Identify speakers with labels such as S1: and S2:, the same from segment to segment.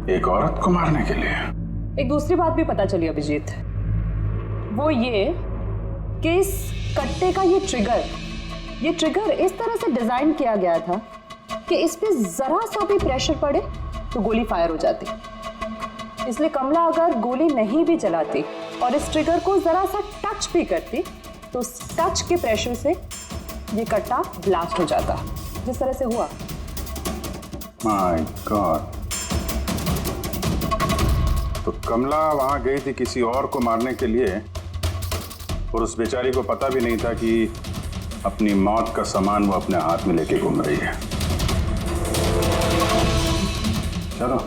S1: एक औरत को मारने के लिए?
S2: एक दूसरी बात भी पता चली अभिजीत, वो ये कि इस कट्टे का ये ट्रिगर इस तरह से डिजाइन किया गया था कि इस पे जरा सा भी प्रेशर पड़े तो गोली फायर हो जाती। इसलिए कमला अगर गोली नहीं भी चलाती और इस ट्रिगर को जरा सा टच भी करती तो उस टच के प्रेशर से ये कट्टा ब्लास्ट हो जाता, जिस तरह से हुआ।
S1: My God. तो कमला वहां गई थी किसी और को मारने के लिए और उस बेचारी को पता भी नहीं था कि अपनी मौत का सामान वो अपने हाथ में लेके घूम रही है। चलो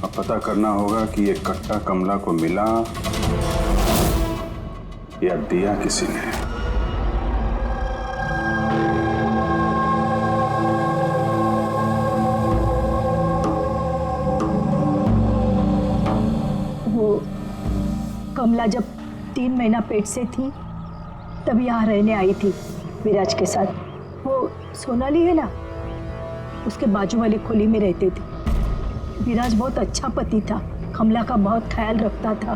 S1: अब पता करना होगा कि ये कट्टा कमला को मिला या दिया किसी ने।
S3: कमला जब 3 महीना पेट से थी तब यहाँ रहने आई थी विराज के साथ। वो सोनाली है ना, उसके बाजू वाली खोली में रहते थे। विराज बहुत अच्छा पति था, कमला का बहुत ख्याल रखता था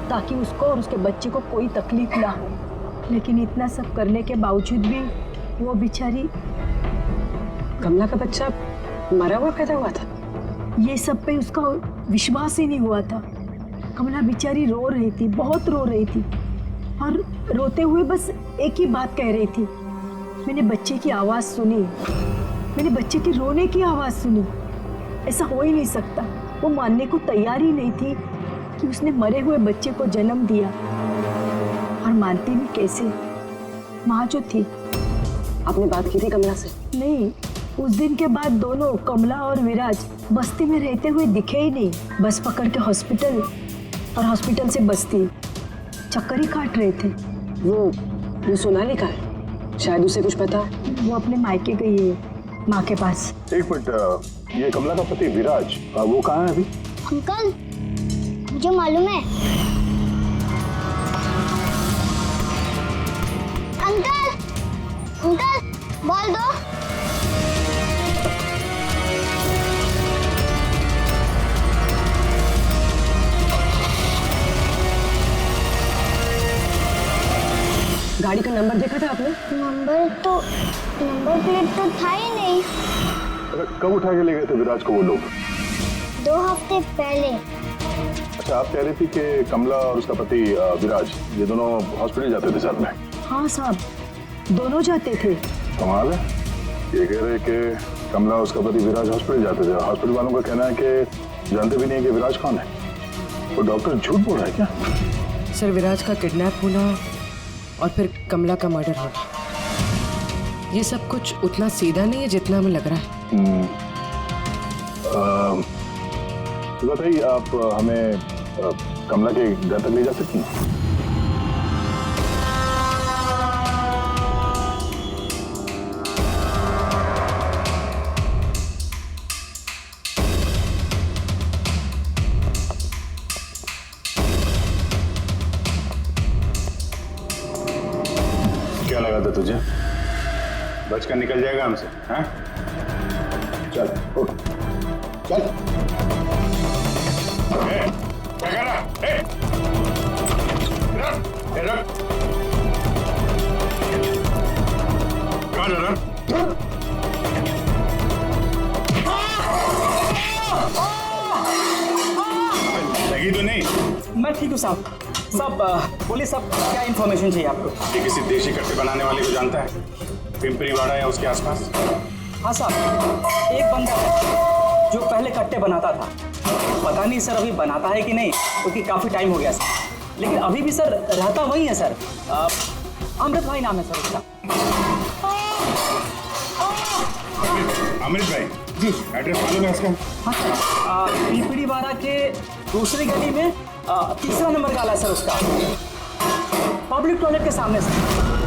S3: ताकि उसको और उसके बच्चे को कोई तकलीफ ना हो। लेकिन इतना सब करने के बावजूद भी वो बेचारी।
S2: कमला का बच्चा मरा हुआ पैदा हुआ था?
S3: ये सब पे उसका विश्वास ही नहीं हुआ था। कमला बेचारी रो रही थी, बहुत रो रही थी और रोते हुए बस एक ही बात कह रही थी, मैंने बच्चे की आवाज़ सुनी, मैंने बच्चे के रोने की आवाज़ सुनी। ऐसा हो ही नहीं सकता। वो मानने को तैयार ही नहीं थी कि उसने मरे हुए बच्चे को जन्म दिया। और मानती भी कैसे, माँ जो थी।
S2: आपने बात की थी कमला से?
S3: नहीं, उस दिन के बाद दोनों कमला और विराज बस्ती में रहते हुए दिखे ही नहीं। बस पकड़ के हॉस्पिटल और हॉस्पिटल से बस्ती चक्कर ही काट रहे थे।
S2: वो सोनाली का है? शायद उसे कुछ पता।
S3: वो अपने मायके गई है, माँ के पास।
S1: एक मिनट, ये कमला का पति विराज वो कहाँ है अभी?
S4: अंकल मुझे मालूम है। अंकल बॉल दो।
S2: गाड़ी का नंबर देखा था आपने?
S4: नंबर प्लेट तो था ही नहीं।
S1: कब उठा के ले गए थे विराज को वो लोग?
S4: 2 हफ्ते पहले।
S1: अच्छा, आप कह रही थी कि कमला और उसका पति विराज ये दोनों हॉस्पिटल जाते थे साथ में?
S3: हाँ साहब, दोनों जाते थे।
S1: कमाल है। ये कह रहे कि कमला और उसका पति विराज हॉस्पिटल जाते थे। हॉस्पिटल वालों का कहना है कि जानते भी नहीं है कि विराज कौन है। वो डॉक्टर झूठ बोल रहा है क्या?
S2: सर, विराज का किडनैप होना और फिर कमला का मर्डर होना, ये सब कुछ उतना सीधा नहीं है जितना हमें लग रहा है।
S1: तो बताइए, आप हमें कमला के घर तक ले जा सकती हैं? क्या लगा था तुझे? बचकर निकल जाएगा हमसे? हाँ? चल उठ, चल। क्या कर रहा? रख। कहाँ जा रहा? लगी तो नहीं?
S5: मैं ठीक हूँ साहब। बोलिए साहब, क्या इन्फॉर्मेशन चाहिए आपको?
S1: ये किसी देशी कट्टे बनाने वाले को जानता है? पिंपरीवाड़ा या उसके आसपास?
S5: हाँ साहब, एक बंदा है जो पहले कट्टे बनाता था। पता नहीं सर अभी बनाता है कि नहीं, क्योंकि काफ़ी टाइम हो गया सर। लेकिन अभी भी सर रहता वही है सर। अमृत भाई नाम है सर उसका।
S1: अमृत भाई जी, एड्रेस मालूम है उसका?
S5: हाँ सर, पिंपरीवाड़ा के दूसरी गली में 3रा नंबर गाला है सर उसका, पब्लिक टॉयलेट के सामने सर।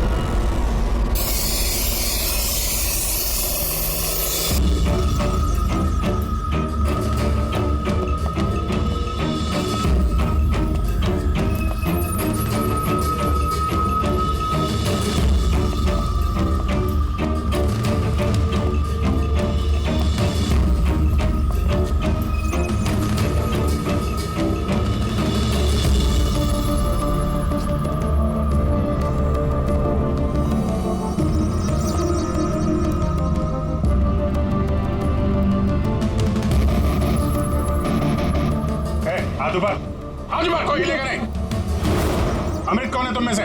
S1: हाथ ऊपर, हाथ ऊपर, कोई हिलेगा नहीं। अमृत कौन है तुम में से?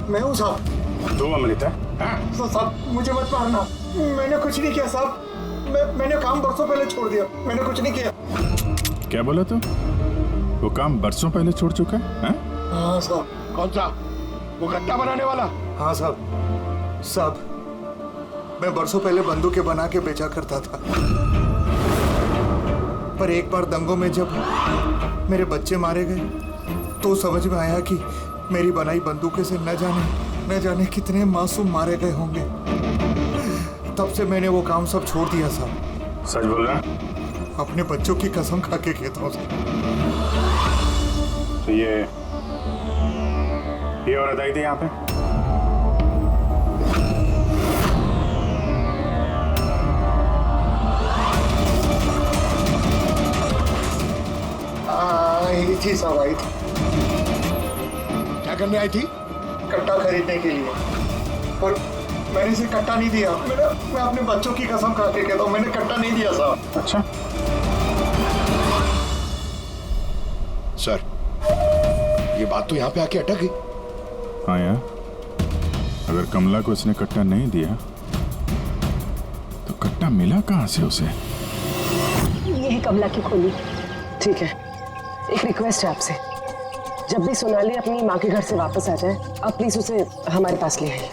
S6: मैं हूँ साहब।
S1: तू अमृत है? हाँ?
S6: साहब मुझे मत मारना, मैंने कुछ नहीं किया साहब। मैंने काम बरसों पहले छोड़ दिया, मैंने कुछ नहीं किया।
S1: क्या बोला तू? वो काम बरसों पहले छोड़ चुका है? हाँ?
S6: हाँ साहब।
S7: कौन सा? वो गट्टा बनाने वाला?
S6: हाँ साहब। साहब मैं बरसों पहले बंदूकें बना के बेचा करता था, पर एक बार दंगों में जब मेरे बच्चे मारे गए तो समझ में आया कि मेरी बनाई बंदूकें से न जाने कितने मासूम मारे गए होंगे। तब से मैंने वो काम सब छोड़ दिया साहब।
S1: सच बोल रहा?
S6: अपने बच्चों की कसम खा के कहता हूँ।
S1: तो ये औरत आई थी यहाँ पे?
S6: आई थी साहब, आई थी।
S7: क्या करने आई थी?
S6: कट्टा खरीदने के लिए, पर मैंने इसे कट्टा नहीं दिया। मैं अपने बच्चों की कसम खा के कहता हूँ, मैंने कट्टा नहीं दिया साहब।
S1: अच्छा,
S7: सर ये बात तो यहाँ पे आके अटक गई।
S1: हाँ यार, अगर कमला को इसने कट्टा नहीं दिया तो कट्टा मिला कहाँ से उसे?
S2: ये है कमला की खोली। ठीक है, एक रिक्वेस्ट है आपसे, जब भी सोनाली अपनी माँ के घर से वापस आ जाए, आप प्लीज उसे हमारे पास ले आइए।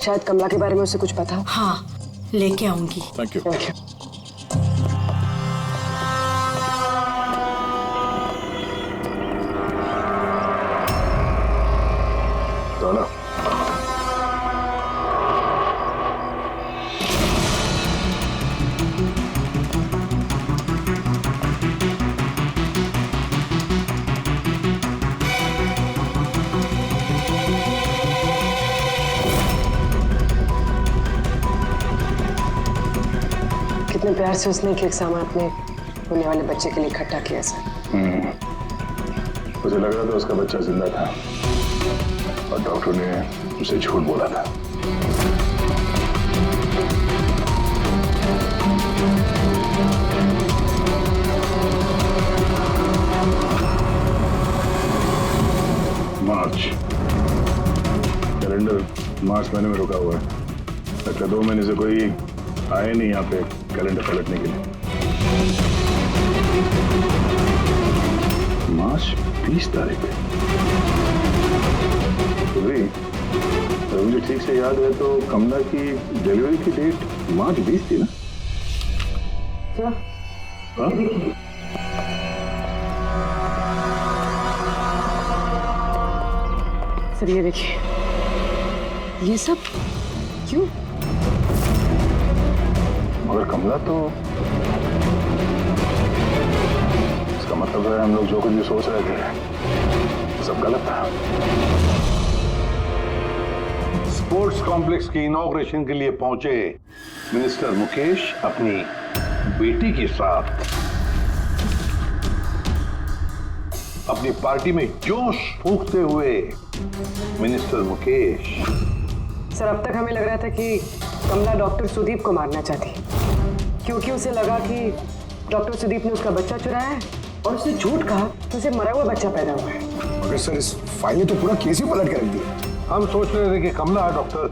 S2: शायद कमला के बारे में उसे कुछ पता हो।
S3: हाँ, लेके आऊंगी।
S1: Thank you.
S2: Thank you.
S1: तो ना
S2: कितने प्यार से उसने एक सामान अपने होने वाले बच्चे के लिए इकट्ठा किया सर।
S1: मुझे लग रहा था उसका बच्चा जिंदा था और डॉक्टर ने उसे झूठ बोला था। मार्च कैलेंडर मार्च महीने में रुका हुआ है। अच्छा, 2 महीने से कोई आए नहीं यहाँ पे कैलेंडर पलटने के लिए। मार्च 20 तारीख तो भाई, तो मुझे ठीक से याद है तो कमला की डिलीवरी की डेट मार्च 20 थी ना? हाँ?
S2: सर ये देखिए, ये सब क्यों?
S1: मगर कमला तो, इसका मतलब है हम लोग जो कुछ भी सोच रहे थे सब गलत था।
S7: स्पोर्ट्स कॉम्प्लेक्स की इनॉग्रेशन के लिए पहुंचे मिनिस्टर मुकेश अपनी बेटी के साथ अपनी पार्टी में जोश फूंकते हुए मिनिस्टर मुकेश।
S2: सर अब तक हमें लग रहा था कि कमला डॉक्टर सुदीप को मारना चाहती, क्योंकि उसे लगा कि डॉक्टर सुदीप ने उसका बच्चा चुराया है और उसने झूठ कहा तो उसे मरा हुआ बच्चा पैदा हुआ है।
S7: मगर सर इस फाइल ने तो पूरा केस ही पलट के रख दिया। हम सोच रहे थे कि कमला डॉक्टर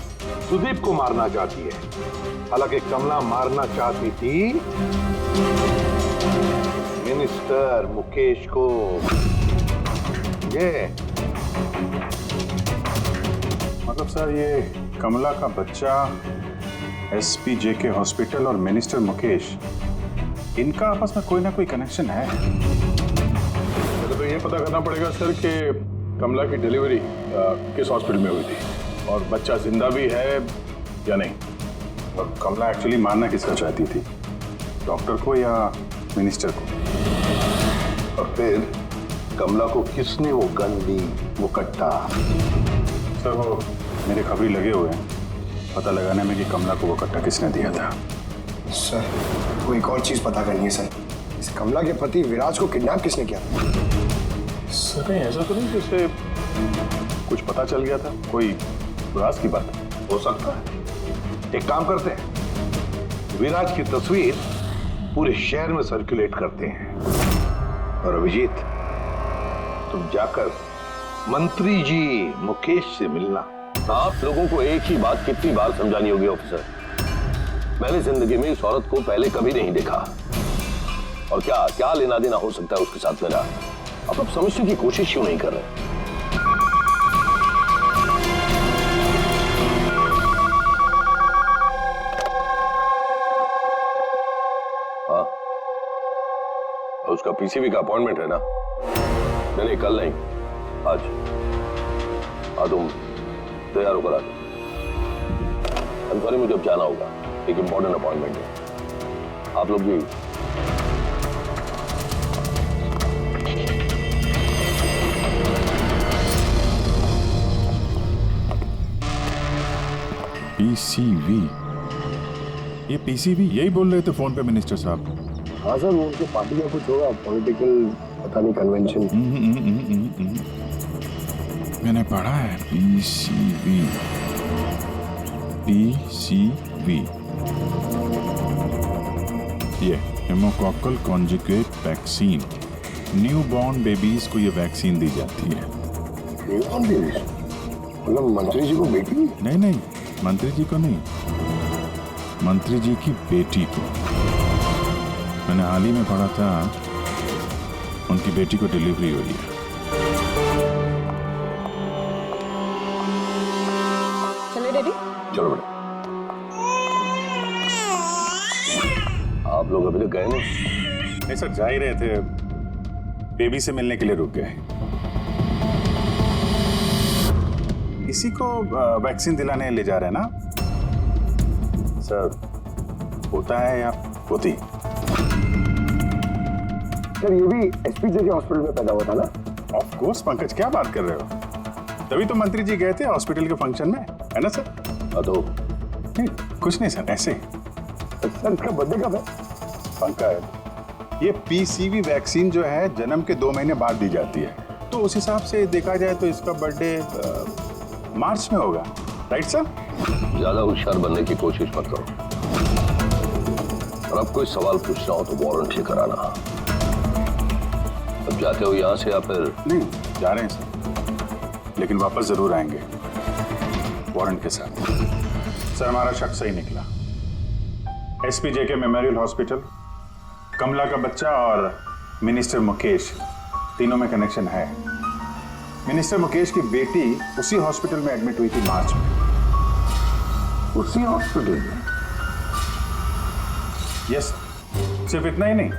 S7: सुदीप को मारना चाहती है, हालांकि कमला मारना चाहती थी मिनिस्टर मुकेश को। ये
S1: मतलब सर, ये कमला का बच्चा एसपी जेके हॉस्पिटल और मिनिस्टर मुकेश, इनका आपस में कोई ना कोई कनेक्शन है।
S8: तो ये पता करना पड़ेगा सर कि कमला की डिलीवरी किस हॉस्पिटल में हुई थी और बच्चा जिंदा भी है या नहीं।
S1: और कमला एक्चुअली मारना किसका चाहती थी, डॉक्टर को या मिनिस्टर को?
S7: और फिर कमला को किसने वो गन दी, वो कट्टा?
S1: सर वो मेरे खबरी लगे हुए हैं पता लगाने में कि कमला को वो कट्टा किसने दिया था।
S6: सर वो एक और चीज पता करनी है सर, इस कमला के पति विराज को किडनैप किसने किया?
S8: सर ऐसा तो नहीं जैसे कुछ पता चल गया था, कोई राज की बात
S7: हो सकता है। एक काम करते हैं, विराज की तस्वीर पूरे शहर में सर्कुलेट करते हैं और अभिजीत तुम जाकर मंत्री जी मुकेश से मिलना।
S9: आप लोगों को एक ही बात कितनी बार समझानी होगी ऑफिसर? मैंने जिंदगी में इस औरत को पहले कभी नहीं देखा, और क्या क्या लेना देना हो सकता है उसके साथ मेरा? आप समझने की कोशिश क्यों नहीं कर रहे? हाँ, उसका पीसीबी का अपॉइंटमेंट है ना? नहीं, कल नहीं, आज। हाँ, तुम तैयार होकर आ जाओ। सॉरी, मुझे अब जाना होगा, एक इंपॉर्टेंट अपॉइंटमेंट है। आप लोग भी
S1: पीसीवी, ये पीसीवी यही बोल रहे थे फोन पे मिनिस्टर साहब।
S9: हाँ सर, वो उनके पार्टी का कुछ होगा, पॉलिटिकल पता नहीं कन्वेंशन।
S1: मैंने पढ़ा है पीसीवी, पीसीवी, ये pneumococcal conjugate vaccine. Newborn babies को ये वैक्सीन दी जाती है।
S9: मतलब मंत्री जी को बेटी?
S1: नहीं, मंत्री जी को नहीं, मंत्री जी की बेटी को। मैंने हाल ही में पढ़ा था, उनकी बेटी को डिलीवरी हुई है।
S2: चले डैडी?
S9: चलो बेटा। आप लोग अभी तक गए
S1: नहीं सर, जा ही रहे थे, बेबी से मिलने के लिए रुक गए। किसी को वैक्सीन दिलाने ले जा रहे हैं ना सर? होता है या होती?
S9: सर, ये भी एसपीजे के हॉस्पिटल में पैदा हुआ था ना?
S1: ऑफ कोर्स पंकज, क्या बात कर रहे हो? तभी तो मंत्री जी गए थे हॉस्पिटल के फंक्शन में, है ना सर?
S9: तो
S1: नहीं, कुछ नहीं सर, ऐसे।
S9: सर, इसका बर्थडे कब है?
S1: पंकज, ये पीसीवी वैक्सीन जो है जन्म के 2 महीने बाद दी जाती है, तो उस हिसाब से देखा जाए तो इसका बर्थडे मार्च में होगा, राइट सर?
S9: ज्यादा होशियार बनने की कोशिश मत करो, और अब कोई सवाल पूछना हो तो वारंट लेकर आना। अब जाते हो यहाँ से या फिर?
S1: नहीं, जा रहे हैं सर, लेकिन वापस जरूर आएंगे वारंट के साथ। सर, हमारा शक सही निकला। एसपीजे के मेमोरियल हॉस्पिटल, कमला का बच्चा और मिनिस्टर मुकेश, तीनों में कनेक्शन है। मिनिस्टर मुकेश की बेटी उसी हॉस्पिटल में एडमिट हुई थी मार्च में।
S9: उसी हॉस्पिटल में?
S1: यस, सिर्फ इतना ही नहीं,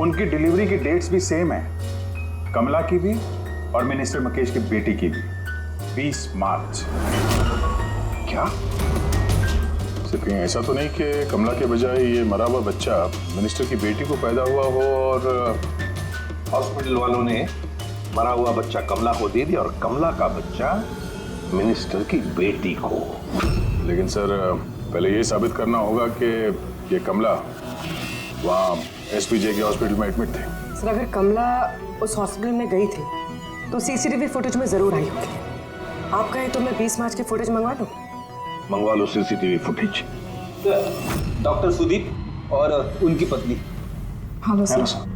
S1: उनकी डिलीवरी की डेट्स भी सेम है, कमला की भी और मिनिस्टर मुकेश की बेटी की भी, 20 मार्च।
S8: क्या सिर्फ कहीं ऐसा तो नहीं कि कमला के बजाय ये मरा हुआ बच्चा मिनिस्टर की बेटी को पैदा हुआ हो और
S7: हॉस्पिटल वालों ने मरा हुआ बच्चा कमला को दे दिया और कमला का बच्चा मिनिस्टर की बेटी को?
S8: लेकिन सर, पहले ये साबित करना होगा कि ये कमला वहाँ एसपीजे के हॉस्पिटल में एडमिट थे।
S10: सर, अगर कमला उस हॉस्पिटल में गई थी तो सीसीटीवी फुटेज में जरूर आई होगी। आप कहें तो मैं 20 मार्च की फुटेज मंगवा दूं?
S7: मंगवा लो सीसीटीवी फुटेज।
S5: डॉक्टर सुदीप और उनकी पत्नी।
S10: हाँ बस
S1: है ना सर?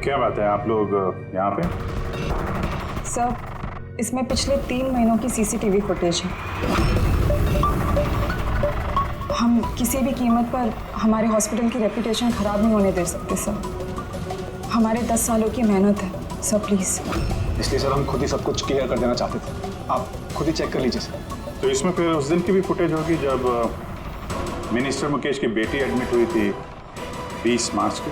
S1: क्या बात है, आप लोग यहाँ पे?
S10: सर, इसमें पिछले 3 महीनों की सीसीटीवी फुटेज है। हम किसी भी कीमत पर हमारे हॉस्पिटल की रेपुटेशन खराब नहीं होने दे सकते सर। हमारे 10 सालों की मेहनत है सर, प्लीज।
S5: इसलिए सर, हम खुद ही सब कुछ क्लियर कर देना चाहते थे, आप खुद ही चेक कर लीजिए सर।
S1: तो इसमें फिर उस दिन की भी फुटेज होगी जब मिनिस्टर मुकेश की बेटी एडमिट हुई थी 20 मार्च को?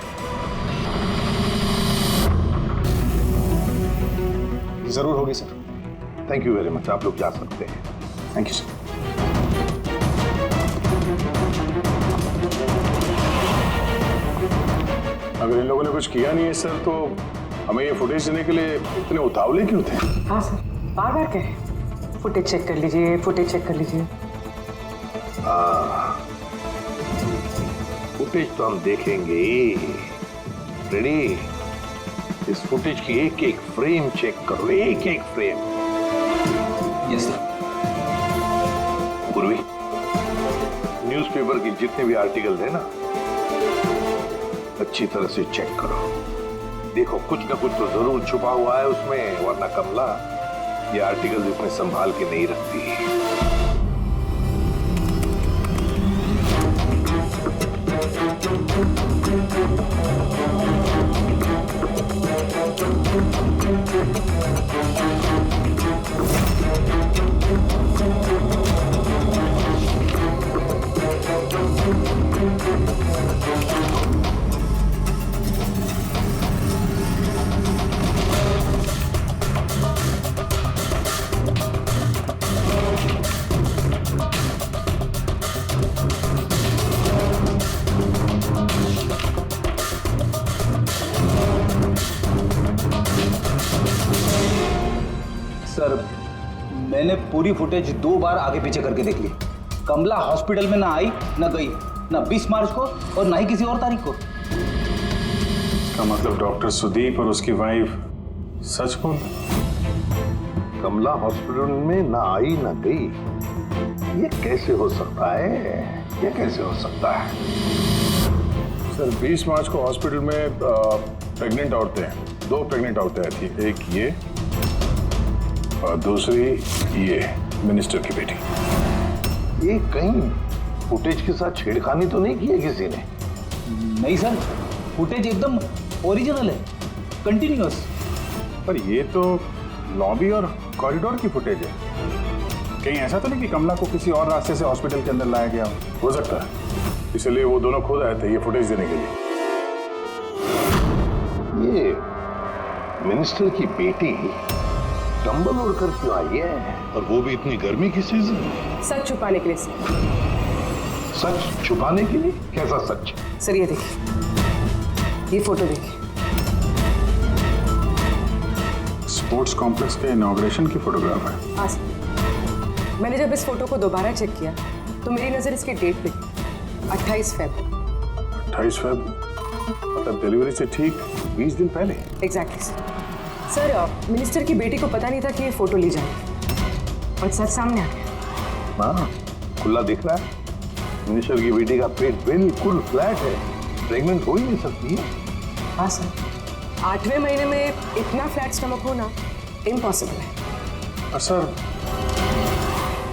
S5: जरूर होगी sir.
S7: Thank you very much, आप लोग जा सकते हैं।
S5: Thank you sir.
S8: अगर इन लोगों ने कुछ किया नहीं है सर, तो हमें ये फुटेज देने के लिए इतने उतावले क्यों थे?
S10: हाँ सर, बार बार कहें फुटेज चेक कर लीजिए, फुटेज चेक कर लीजिए।
S7: फुटेज तो हम देखेंगे। रेडी? इस फुटेज की एक एक फ्रेम चेक करो, एक एक फ्रेम।
S5: Yes sir.
S7: पूर्वी, न्यूज़पेपर की जितने भी आर्टिकल है ना, अच्छी तरह से चेक करो। देखो कुछ ना कुछ तो जरूर छुपा हुआ है उसमें, वरना कमला ये आर्टिकल इसमें संभाल के नहीं रखती।
S5: सर मैंने पूरी फुटेज 2 बार आगे पीछे करके देख ली। कमला हॉस्पिटल में ना आई ना गई, ना 20 मार्च को और ना ही किसी और तारीख को।
S1: इसका मतलब डॉक्टर सुदीप और उसकी वाइफ सच बोल।
S7: कमला हॉस्पिटल में ना आई ना गई, ये कैसे हो सकता है? ये कैसे हो सकता है?
S8: सर 20 मार्च को हॉस्पिटल में प्रेग्नेंट औरतें, 2 प्रेग्नेंट औरतें थी, एक ये और दूसरी ये मिनिस्टर की बेटी।
S7: ये कहीं फुटेज के साथ छेड़खानी तो नहीं की है किसी ने?
S5: नहीं सर, फुटेज एकदम ओरिजिनल है, कंटिन्यूअस।
S1: पर ये तो लॉबी और कॉरिडोर की फुटेज है। कहीं ऐसा तो नहीं कि कमला को किसी और रास्ते से हॉस्पिटल के अंदर लाया गया
S8: हो सकता है, इसलिए वो दोनों खुद आए थे ये फुटेज देने के लिए।
S7: ये मिनिस्टर की बेटी कंबल ओढ़कर क्यों आई है, और वो भी इतनी गर्मी की सीजन में?
S2: सच छुपाने के लिए सर।
S7: सच छुपाने के लिए? कैसा सच?
S2: सर ये देखिए, ये फोटो देखिए।
S1: स्पोर्ट्स कॉम्प्लेक्स के इनॉग्रेशन की फोटोग्राफ है।
S2: हाँ सर, मैंने जब इस फोटो को दोबारा चेक किया तो मेरी नजर इसकी डेट पे 28 फेब।
S8: 28 फेब मतलब डिलीवरी से ठीक 20 दिन पहले।
S2: Exactly sir. मिनिस्टर की बेटी को पता नहीं था कि ये फोटो ली जाएगी और सच सामने आ गया।
S7: हाँ, खुला दिख रहा है। मिनिस्टर की बेटी का पेट बिल्कुल फ्लैट है, प्रेग्नेंट हो ही नहीं सकती है।
S2: हाँ सर, 8वें महीने में इतना फ्लैट स्टमक होना इम्पॉसिबल है।
S1: और सर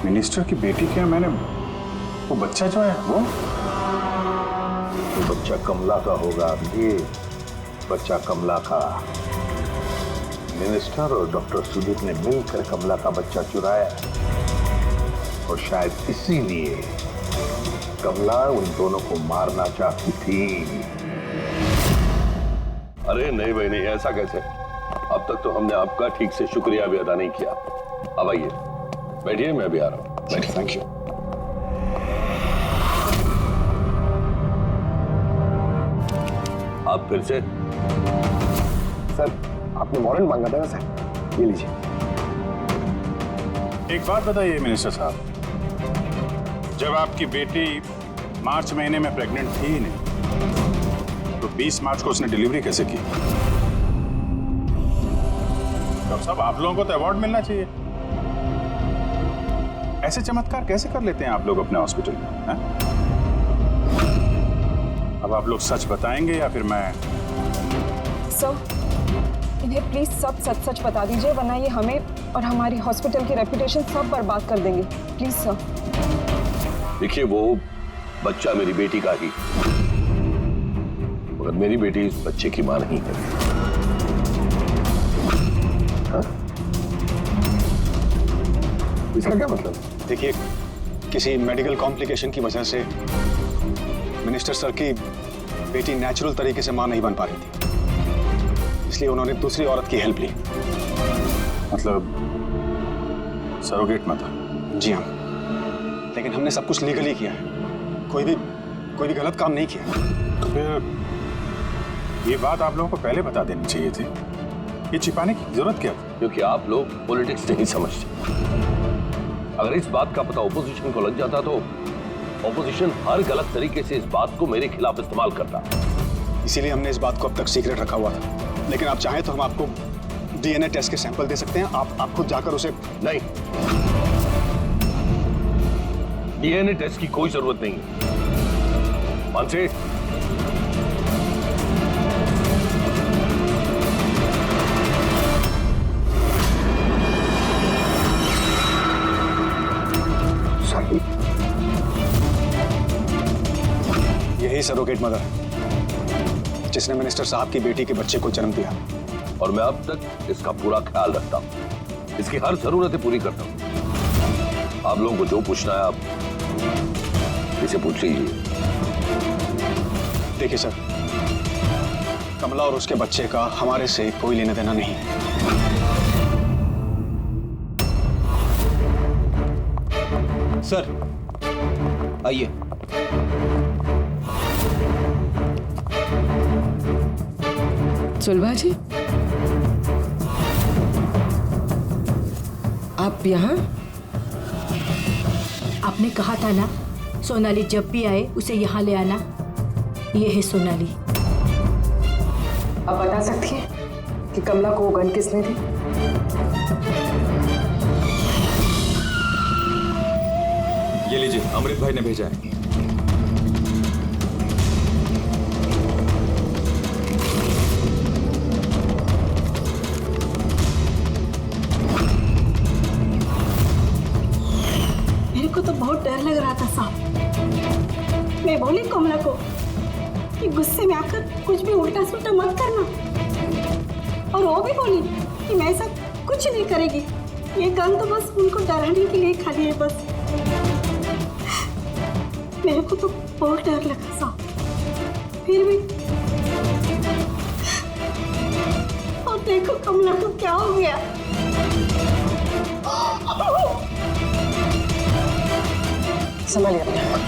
S1: मिनिस्टर की बेटी क्या, मैंने वो बच्चा जो है वो
S7: बच्चा कमला का होगा। ये बच्चा कमला का। मिनिस्टर और डॉक्टर सुदीप ने मिलकर कमला का बच्चा चुराया और शायद इसीलिए कमला उन दोनों को मारना चाहती थी।
S9: अरे नहीं भाई नहीं, ऐसा कैसे? अब तक तो हमने आपका ठीक से शुक्रिया भी अदा नहीं किया। अब आइए बैठिए, मैं भी आ रहा हूँ। बैठिए।
S1: Thank you.
S9: आप फिर से?
S11: सर आपने वारंट मांगा था ना सर, ये लीजिए।
S1: एक बात बताइए मिनिस्टर साहब, जब आपकी बेटी मार्च महीने में प्रेग्नेंट थी ही नहीं, तो 20 मार्च को उसने डिलीवरी कैसे की? डॉक्टर साहब आप लोगों को तो अवार्ड मिलना चाहिए। ऐसे चमत्कार कैसे कर लेते हैं आप लोग अपने हॉस्पिटल में? हैं? अब आप लोग सच बताएंगे या फिर मैं?
S10: सर इन्हें प्लीज सब सच सच बता दीजिए, वरना ये हमें और हमारी हॉस्पिटल की रेपुटेशन सब बर्बाद कर देंगे। Please sir.
S9: देखिए वो बच्चा मेरी बेटी का ही, मगर मेरी बेटी इस बच्चे की मां नहीं है।
S11: इसका क्या मतलब? देखिए किसी मेडिकल कॉम्प्लिकेशन की वजह से मिनिस्टर सर की बेटी नेचुरल तरीके से मां नहीं बन पा रही थी, इसलिए उन्होंने दूसरी औरत की हेल्प ली।
S1: मतलब सरोगेट मदर?
S11: जी हाँ, लेकिन हमने सब कुछ लीगली किया है, कोई भी गलत काम नहीं किया।
S1: तो फिर ये बात आप लोगों को पहले बता देनी चाहिए थी, ये छिपाने की जरूरत क्या थी?
S9: क्योंकि आप लोग पॉलिटिक्स नहीं समझते। अगर इस बात का पता ऑपोजिशन को लग जाता तो ऑपोजिशन हर गलत तरीके से इस बात को मेरे खिलाफ इस्तेमाल करता।
S11: इसीलिए हमने इस बात को अब तक सीक्रेट रखा हुआ था, लेकिन आप चाहें तो हम आपको डीएनए टेस्ट के सैंपल दे सकते हैं, आप खुद जाकर उसे।
S9: नहीं, डीएनए टेस्ट की कोई जरूरत नहीं। मानसे
S11: सरोगेट मदर जिसने मिनिस्टर साहब की बेटी के बच्चे को जन्म दिया।
S9: और मैं अब तक इसका पूरा ख्याल रखता हूँ, इसकी हर जरूरतें पूरी करता हूँ। आप लोगों को जो पूछना है आप इसे पूछ लीजिए।
S11: देखिए सर, कमला और उसके बच्चे का हमारे से कोई लेना देना नहीं। सर आइए।
S12: सुलभा जी, आप यहाँ?
S3: आपने कहा था ना सोनाली जब भी आए उसे यहाँ ले आना। ये है सोनाली।
S12: आप बता सकती हैं कि कमला को वो गन किसने दी?
S11: ये लीजिए, अमृत भाई ने भेजा है।
S3: मेरे को तो बहुत डर लग रहा था साहब। मैं बोली कमला को कि गुस्से में आकर कुछ भी उल्टा सुल्टा मत करना, और वो भी बोली कि मैं ऐसा कुछ नहीं करेगी। ये गन तो बस उनको डराने के लिए खाली है बस। मेरे को तो बहुत डर लगा साहब, फिर भी। और देखो कमला को क्या हो गया।
S12: संभालिए अपने आप।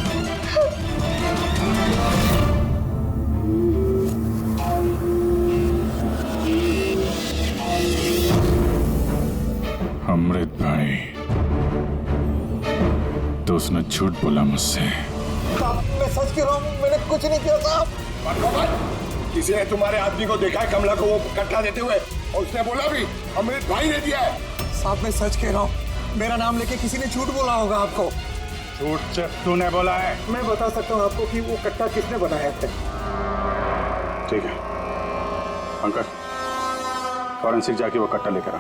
S1: अमृत भाई, तो उसने झूठ बोला मुझसे।
S6: मैं सच कह रहा हूँ, मैंने कुछ नहीं किया साहब।
S7: किसी ने तुम्हारे आदमी को देखा है कमला को वो कट्टा देते हुए, और उसने बोला भी अमृत भाई ने दिया है।
S6: साहब मैं सच कह रहा हूँ, मेरा नाम लेके किसी ने झूठ बोला होगा आपको।
S1: झूठ तूने बोला है?
S6: मैं बता सकता हूँ आपको कि वो कट्टा किसने बनाया है।
S1: ठीक है अंकल, फॉरेंसिक जाके वो कट्टा लेकर आ।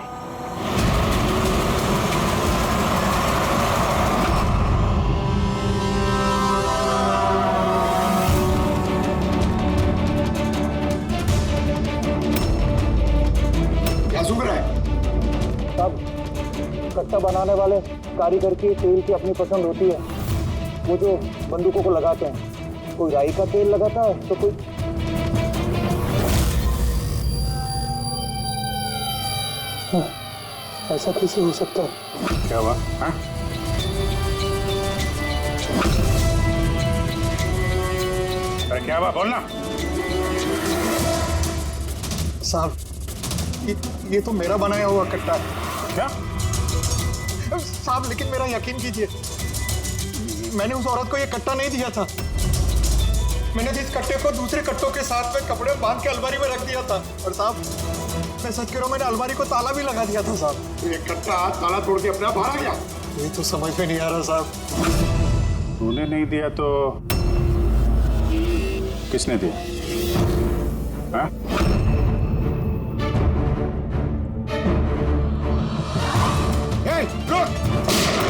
S7: क्या सुन रहा है?
S6: तब कट्टा बनाने वाले कारीगर की तेल की अपनी पसंद होती है। वो जो बंदूकों को लगाते हैं, कोई राई का तेल लगाता है तो कोई। ऐसा कैसे हो सकता है?
S1: क्या हुआ? हाँ? अरे क्या हुआ, बोलना।
S6: साहब ये तो मेरा बनाया हुआ कट्टा है।
S1: क्या
S6: साहब, लेकिन मेरा यकीन कीजिए, मैंने उस औरत को ये कट्टा नहीं दिया था। मैंने जिस कट्टे को दूसरे कट्टों के साथ में कपड़े बांध के अलमारी में रख दिया था। और साहब मैं सच कह रहा हूँ, मैंने अलमारी को ताला भी लगा दिया था साहब।
S7: ये कट्टा ताला तोड़ के अपने आप बाहर आ गया।
S6: ये तो समझ में नहीं आ रहा साहब।
S1: तूने नहीं दिया तो किसने दिया? हाँ?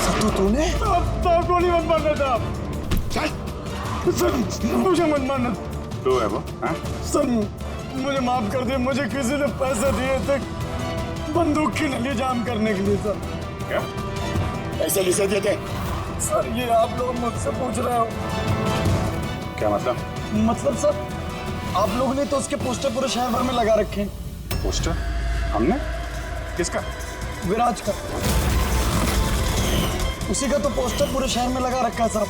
S6: सत्तू तूने?
S1: गोली मत मारना था।
S7: चल
S1: मुझे मत मारना। तू है वो? हाँ?
S6: सर मुझे माफ कर दिए, मुझे किसी ने पैसे दिए थे बंदूक की नली जाम करने के लिए। सर
S1: क्या
S7: पैसे किसे दिए थे?
S6: सर ये आप लोग मुझसे पूछ रहे हो?
S1: क्या मतलब?
S6: मतलब सर आप लोगों ने तो उसके पोस्टर पूरे शहर भर में लगा रखे हैं।
S1: पोस्टर? हमने? किसका?
S6: विराज का। उसी का तो पोस्टर पूरे शहर में लगा रखा है साहब।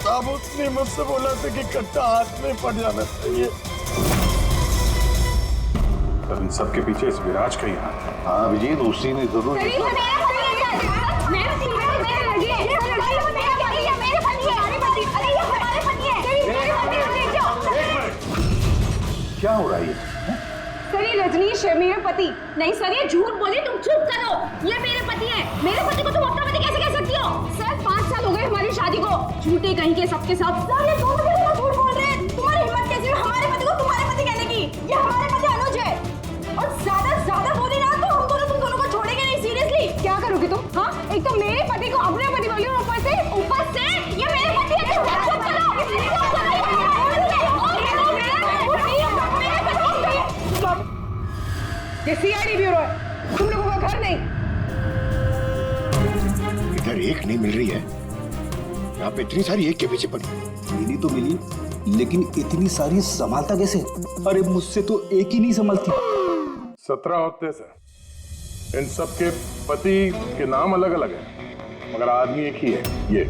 S6: साहब उसने मुझसे बोला था कि कट्टा हाथ में पड़ जाना चाहिए।
S1: तो इन सबके पीछे इस विराज का ही हाथ है।
S9: हाँ अभिजीत, उसी ने जरूर। क्या हो रहा है?
S2: सर ये रजनीश है, मेरा पति। नहीं सर ये झूठ बोली, तुम चुप करो। ये मेरे पति हैं। मेरे पति को तुम अपना पति कैसे कह सकती हो? सर 5 साल हो गए हमारी शादी को। झूठे कहीं के सबके सब। सर ये दोनों मेरे साथ झूठ बोल रहे हैं। तुम्हारी हिम्मत कैसे हुई हमारे पति को तुम्हारे पति कहने की? ये हमारे पति अनुज है। और ज्यादा बोली ना तो हम दोनों तुम दोनों को छोड़ेंगे नहीं। सीरियसली क्या करोगी तुम? हाँ एक तो मेरे पति को अपने पति बोली, ऊपर से ये मेरे पति है।
S12: ये सीआईडी ब्यूरो है, तुम लोगों का घर नहीं।
S7: इधर एक नहीं मिल रही है, यहाँ पे इतनी सारी एक के पीछे पड़ी।
S5: मिली तो मिली, लेकिन इतनी सारी संभालता कैसे? अरे मुझसे तो एक ही नहीं संभलती।
S8: 17 होते सर। इन सब के पति के नाम अलग अलग हैं, मगर आदमी एक ही है, ये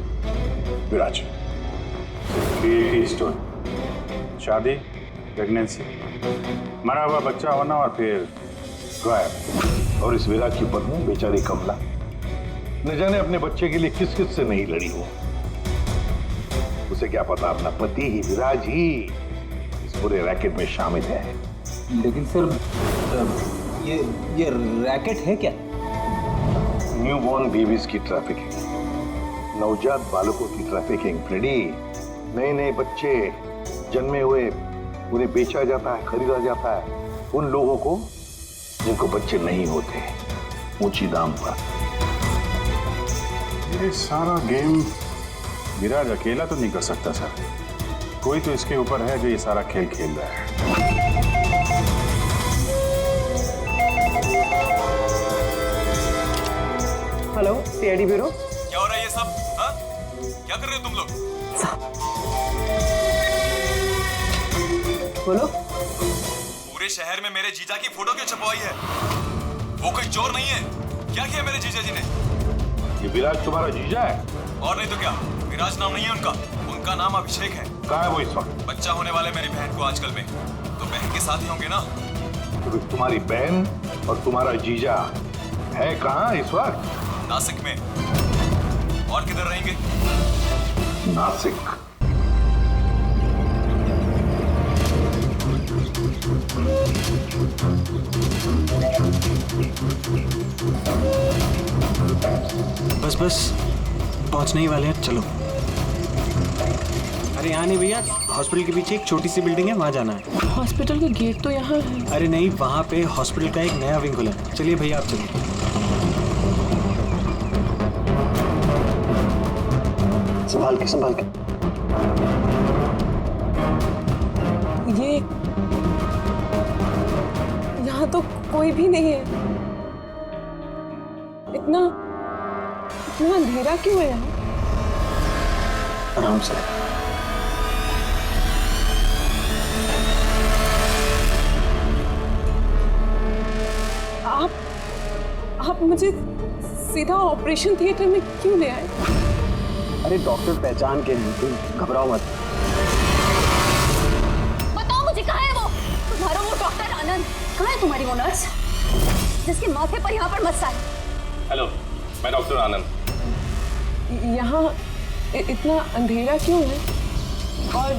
S8: विराज।
S1: एक ही स्टोरी, शादी, प्रेगनेंसी, मरा हुआ बच्चा होना और फिर गायब।
S7: और इस विराज की पत्नी बेचारी कमला, न जाने अपने बच्चे के लिए किस किस से नहीं लड़ी हो। उसे क्या पता अपना पति ही, विराज ही इस पूरे रैकेट में शामिल है।
S5: लेकिन सर ये रैकेट है क्या?
S7: न्यूबॉर्न बेबीज की ट्रैफिकिंग, नवजात बालकों की ट्रैफिकिंग। फ्रेडी, नए नए बच्चे जन्मे हुए उन्हें बेचा जाता है, खरीदा जाता है उन लोगों को जिनको बच्चे नहीं होते, ऊंची दाम पर।
S1: ये सारा गेम विराज अकेला तो नहीं कर सकता सर, कोई तो इसके ऊपर है जो ये सारा खेल खेल रहा है।
S12: Hello, CID bureau.
S11: क्या हो रहा है ये सब? हाँ? क्या कर रहे हो तुम लोग?
S12: बोलो।
S11: पूरे शहर में मेरे जीजा की फोटो क्यों छपवाई है? वो कोई चोर नहीं है। क्या किया मेरे जीजा जी ने?
S7: ये विराज तुम्हारा जीजा है?
S11: और नहीं तो क्या, विराज नाम नहीं है उनका नाम अभिषेक है।
S7: कहाँ है वो इस वक्त?
S11: बच्चा होने वाले मेरी बहन को आजकल में, तो बहन के साथ ही होंगे ना।
S7: तो तुम्हारी बहन और तुम्हारा जीजा है कहाँ इस वक्त?
S11: नासिक में। और किधर रहेंगे?
S7: नासिक।
S11: बस पहुंचने ही वाले हैं, चलो।
S13: अरे यहाँ नहीं भैया, हॉस्पिटल के पीछे एक छोटी सी बिल्डिंग है, वहाँ जाना है।
S12: हॉस्पिटल का गेट तो यहाँ है।
S13: अरे नहीं, वहाँ पे हॉस्पिटल का एक नया विंग खुला है। चलिए भैया, आप चलिए।
S11: संभाल के।
S12: ये यहाँ तो कोई भी नहीं है। इतना अंधेरा क्यों है यहाँ?
S11: आराम से।
S12: आप मुझे सीधा ऑपरेशन थिएटर में क्यों ले आए?
S11: अरे डॉक्टर पहचान के हैं, तुम घबराओ मत।
S2: बताओ मुझे, कहाँ है वो तुम्हारा वो डॉक्टर आनंद? कहाँ है तुम्हारी वो नर्स जिसके माथे पर यहाँ पर मस्सा है?
S8: हेलो, मैं डॉक्टर आनंद।
S12: यहाँ इतना अंधेरा क्यों है? और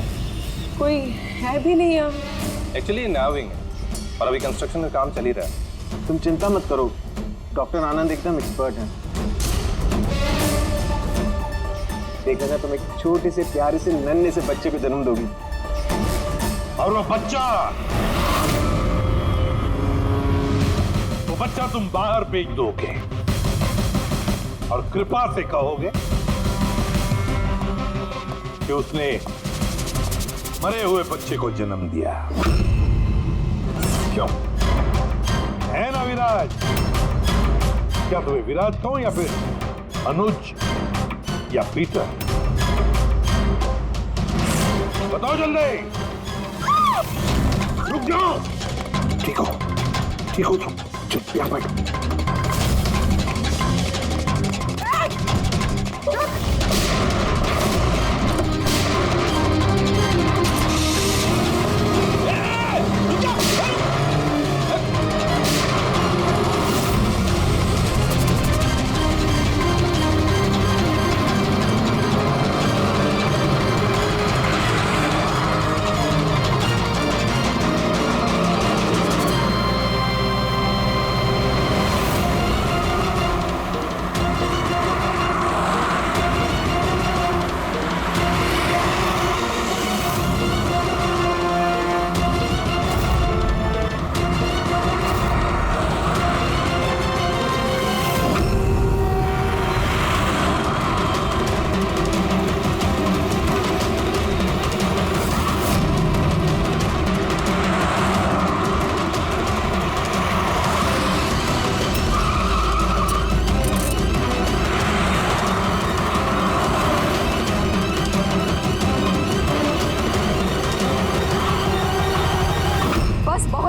S12: कोई है भी नहीं यहाँ।
S11: एक्चुअली नया विंग है और अभी कंस्ट्रक्शन का काम चल ही रहा है। तुम चिंता मत करो, डॉक्टर आनंद एकदम एक्सपर्ट हैं। देखना, तुम एक छोटे से प्यारे से नन्हे से बच्चे को जन्म दोगी।
S7: और वो बच्चा तुम बाहर भेज दोगे और कृपा से कहोगे कि उसने मरे हुए बच्चे को जन्म दिया। क्यों? है ना विराज? क्या तुम्हें विराज कहूं या फिर अनुज या पीटर? बताओ जल्दी। रुक जाओ। ठीक हो तुम, चुप यहाँ बैठो।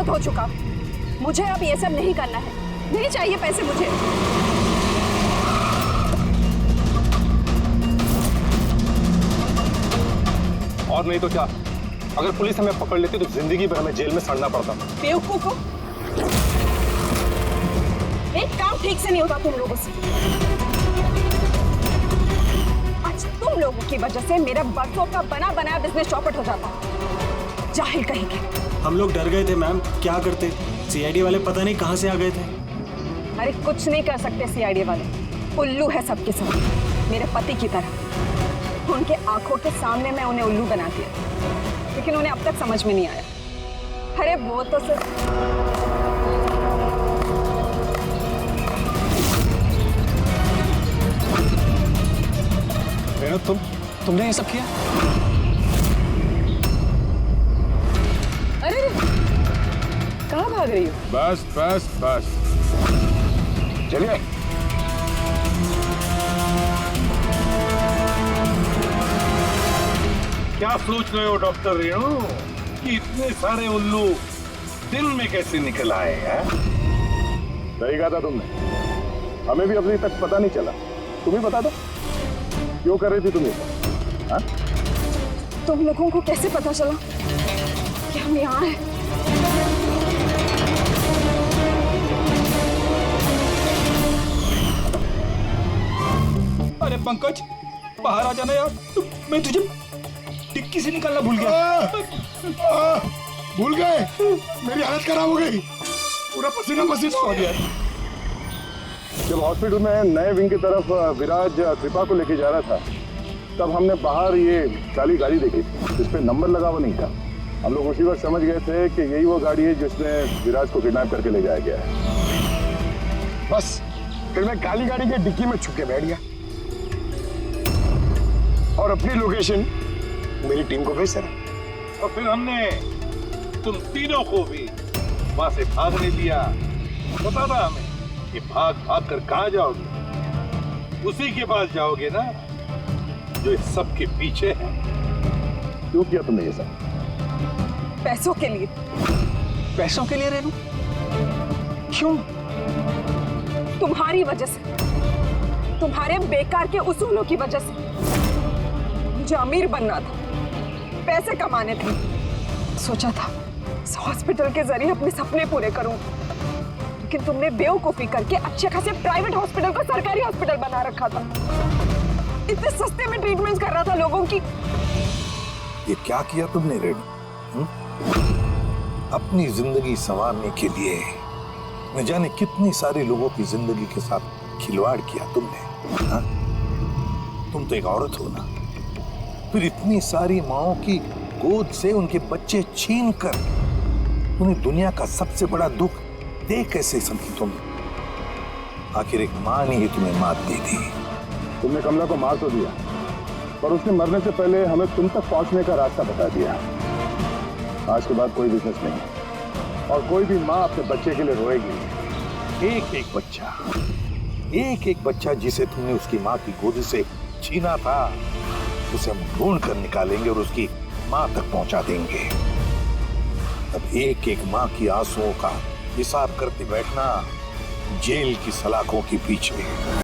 S2: बहुत हो चुका। मुझे अब ये सब नहीं करना है, नहीं चाहिए पैसे मुझे।
S11: और नहीं तो क्या, अगर पुलिस हमें पकड़ लेती तो जिंदगी भर हमें जेल में सड़ना पड़ता।
S2: बेवकूफ हो, एक काम ठीक से नहीं होता तुम लोगों से। आज तुम लोगों की वजह से मेरा बरसों का बना बनाया बिजनेस चौपट हो जाता। जाहिल कहेंगे।
S13: हम लोग डर गए थे मैम, क्या करते? सीआईडी वाले पता नहीं कहां से आ गए थे।
S2: अरे कुछ नहीं कर सकते सीआईडी वाले, उल्लू है सबके सब, मेरे पति की तरह। उनके आंखों के सामने मैं उन्हें उल्लू बना दिया, लेकिन उन्हें अब तक समझ में नहीं आया। अरे वो तो सिर्फ
S11: तुमने ये सब किया?
S2: अरे कहाँ भाग रही हो?
S8: बस बस बस,
S7: चलिए।
S14: क्या सोच रहे हो डॉक्टर रेणु कि इतने सारे उल्लू दिन में कैसे निकल आए हैं?
S8: सही कहा था तुमने, हमें भी अभी तक पता नहीं चला। तुम्हें बता दो क्यों कर रही थी तुम ये? हाँ?
S2: तुम लोगों को कैसे पता चला कि हम यहाँ हैं?
S14: अरे पंकज, बाहर आ जाना यार, मैं तुझे टिक्की से निकालना भूल गया।
S8: भूल गए? मेरी हालत खराब हो गई, पूरा पसीना पसीना हो गया। जब हॉस्पिटल में नए विंग की तरफ विराज कृपा को लेके जा रहा था, तब हमने बाहर ये काली गाड़ी देखी थी, जिस पे नंबर लगा हुआ नहीं था। हम लोग उसी वक्त समझ गए थे कि यही वो गाड़ी है जिसमें विराज को किडनैप करके ले जाया गया है।
S7: बस फिर मैं काली गाड़ी के डिक्की में छुप के बैठ गया और अपनी लोकेशन मेरी टीम को भेज रहा।
S14: और फिर हमने तुम तीनों को भी वहां से भागने दिया। पता था हमें कि भाग भाग कर कहां जाओगे, उसी के पास जाओगे ना जो इस सब के पीछे है।
S8: क्यों किया तुमने ये सब?
S2: पैसों के लिए।
S11: पैसों के लिए रेणु? क्यों?
S2: तुम्हारी वजह से, तुम्हारे बेकार के उसूलों की वजह से। मुझे अमीर बनना था, पैसे कमाने थे। सोचा था इस हॉस्पिटल के जरिए अपने सपने पूरे करूं, लेकिन तुमने बेवकूफी करके अच्छे खासे प्राइवेट हॉस्पिटल को सरकारी हॉस्पिटल बना रखा था। इतने सस्ते में ट्रीटमेंट कर रहा था लोगों की।
S7: ये क्या किया तुमने रेणु? अपनी जिंदगी संवारने के लिए न जाने कितनी सारे लोगों की जिंदगी के साथ खिलवाड़ किया तुमने। हा? तुम तो एक औरत हो ना, फिर इतनी सारी माओं की गोद से उनके बच्चे छीन कर उन्हें दुनिया का सबसे बड़ा दुख दे कैसे समझी तुम? आखिर एक मां ने ही तुम्हें मात दे दी।
S8: तुमने कमला को मार तो दिया, पर उसने मरने से पहले हमें तुम तक पहुंचने का रास्ता बता दिया। आज के बाद कोई बिजनेस नहीं, और कोई भी माँ अपने बच्चे के लिए रोएगी।
S7: एक एक बच्चा जिसे तुमने उसकी माँ की गोद से छीना था, उसे हम ढूंढ कर निकालेंगे और उसकी माँ तक पहुंचा देंगे। अब एक एक माँ की आंसुओं का हिसाब करते बैठना जेल की सलाखों के पीछे।